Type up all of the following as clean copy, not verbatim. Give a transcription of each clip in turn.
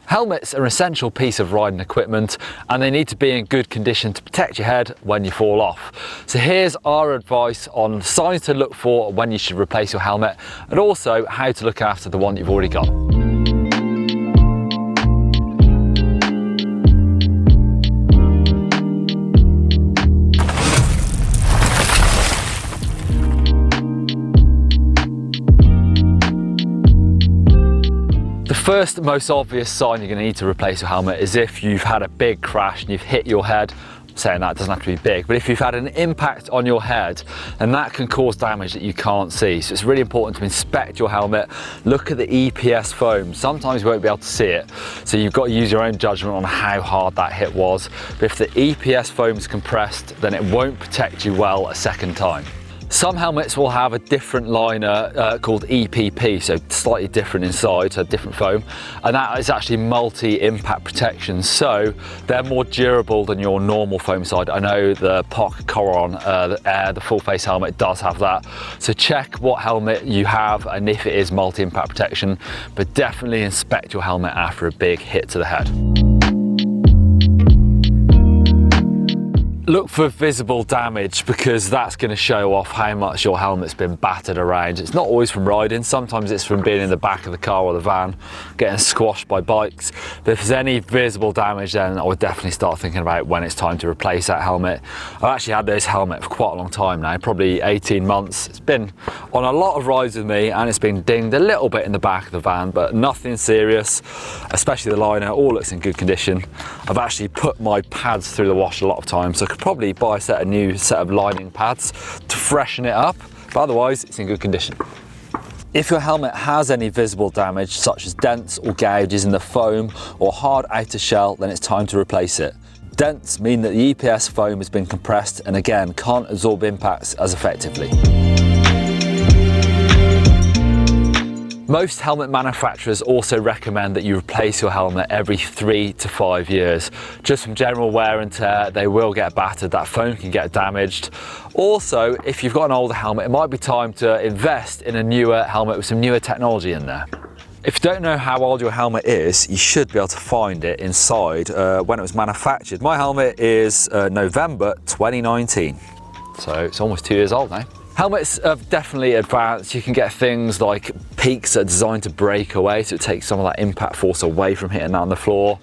Helmets are an essential piece of riding equipment and they need to be in good condition to protect your head when you fall off. So here's our advice on signs to look for when you should replace your helmet and also how to look after the one you've already got. The first most obvious sign you're going to need to replace your helmet is if you've had a big crash and you've hit your head. I'm saying that, it doesn't have to be big, but if you've had an impact on your head, then that can cause damage that you can't see. So it's really important to inspect your helmet, look at the EPS foam. Sometimes you won't be able to see it, so you've got to use your own judgment on how hard that hit was. But if the EPS foam is compressed, then it won't protect you well a second time. Some helmets will have a different liner called EPP, so slightly different inside, so different foam, and that is actually multi-impact protection, so they're more durable than your normal foam side. I know the POC Coron, the full face helmet does have that, so check what helmet you have and if it is multi-impact protection, but definitely inspect your helmet after a big hit to the head. Look for visible damage because that's going to show off how much your helmet's been battered around. It's not always from riding, sometimes it's from being in the back of the car or the van, getting squashed by bikes. But if there's any visible damage, then I would definitely start thinking about when it's time to replace that helmet. I've actually had this helmet for quite a long time now, probably 18 months. It's been on a lot of rides with me and it's been dinged a little bit in the back of the van, but nothing serious, especially the liner, all looks in good condition. I've actually put my pads through the wash a lot of times, so I could probably buy a new set of lining pads to freshen it up, but otherwise it's in good condition. If your helmet has any visible damage, such as dents or gouges in the foam or hard outer shell, then it's time to replace it. Dents mean that the EPS foam has been compressed and again can't absorb impacts as effectively. Most helmet manufacturers also recommend that you replace your helmet every 3 to 5 years. Just from general wear and tear, they will get battered, that foam can get damaged. Also, if you've got an older helmet, it might be time to invest in a newer helmet with some newer technology in there. If you don't know how old your helmet is, you should be able to find it inside when it was manufactured. My helmet is November 2019, so it's almost 2 years old now. Helmets have definitely advanced. You can get things like peaks that are designed to break away, so it takes some of that impact force away from hitting that on the floor.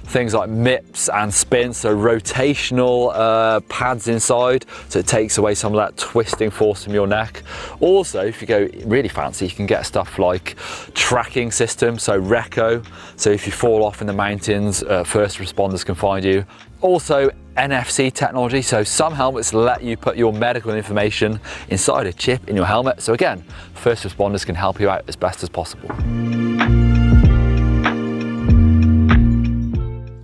Things like MIPS and spins, so rotational pads inside, so it takes away some of that twisting force from your neck. Also, if you go really fancy, you can get stuff like tracking system, so Reco, so if you fall off in the mountains, first responders can find you. Also, NFC technology, so some helmets let you put your medical information inside a chip in your helmet, so again, first responders can help you out as best as possible.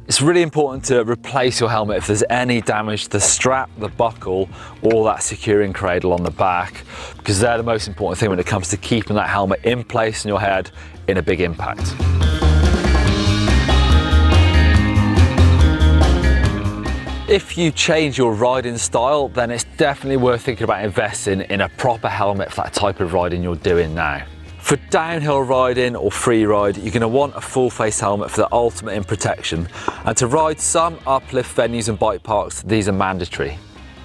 It's really important to replace your helmet if there's any damage to the strap, the buckle, or that securing cradle on the back, because they're the most important thing when it comes to keeping that helmet in place in your head in a big impact. If you change your riding style, then it's definitely worth thinking about investing in a proper helmet for that type of riding you're doing now. For downhill riding or free ride, you're going to want a full face helmet for the ultimate in protection. And to ride some uplift venues and bike parks, these are mandatory.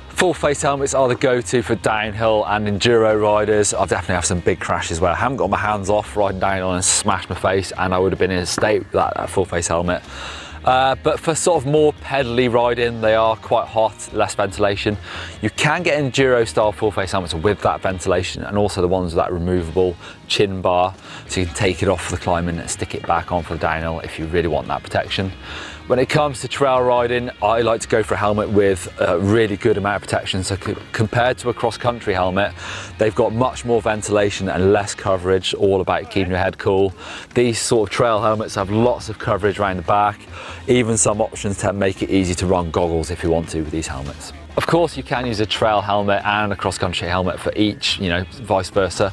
Full face helmets are the go-to for downhill and enduro riders. I've definitely had some big crashes where I haven't got my hands off riding downhill and smashed my face, and I would have been in a state with that full face helmet. But for sort of more pedally riding, they are quite hot, less ventilation. You can get enduro style full face helmets with that ventilation, and also the ones with that removable chin bar, so you can take it off for the climbing and stick it back on for the downhill if you really want that protection. When it comes to trail riding, I like to go for a helmet with a really good amount of protection. So compared to a cross-country helmet, they've got much more ventilation and less coverage, all about keeping your head cool. These sort of trail helmets have lots of coverage around the back. Even some options to make it easy to run goggles if you want to with these helmets. Of course, you can use a trail helmet and a cross-country helmet for each, vice versa.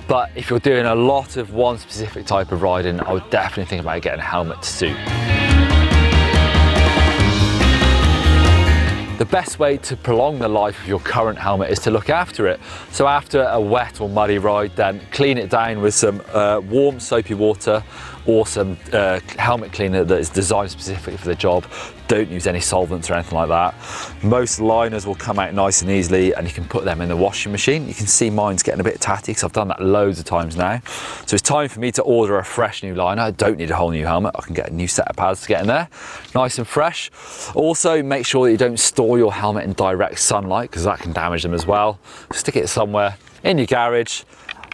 But if you're doing a lot of one specific type of riding, I would definitely think about getting a helmet to suit. The best way to prolong the life of your current helmet is to look after it. So after a wet or muddy ride, then clean it down with some warm soapy water awesome helmet cleaner that is designed specifically for the job. Don't use any solvents or anything like that. Most liners will come out nice and easily, and you can put them in the washing machine. You can see mine's getting a bit tatty because I've done that loads of times now. So it's time for me to order a fresh new liner. I don't need a whole new helmet. I can get a new set of pads to get in there, nice and fresh. Also, make sure that you don't store your helmet in direct sunlight because that can damage them as well. Stick it somewhere in your garage,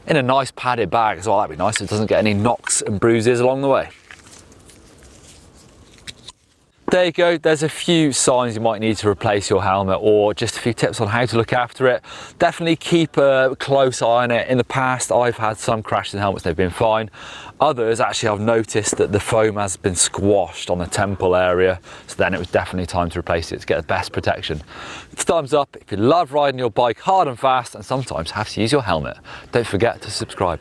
in a nice padded bag as well. That'd be nice so it doesn't get any knocks and bruises along the way. There you go, there's a few signs you might need to replace your helmet, or just a few tips on how to look after it. Definitely keep a close eye on it. In the past, I've had some crashes in helmets, they've been fine. Others, actually, I've noticed that the foam has been squashed on the temple area, so then it was definitely time to replace it to get the best protection. Thumbs up if you love riding your bike hard and fast and sometimes have to use your helmet. Don't forget to subscribe.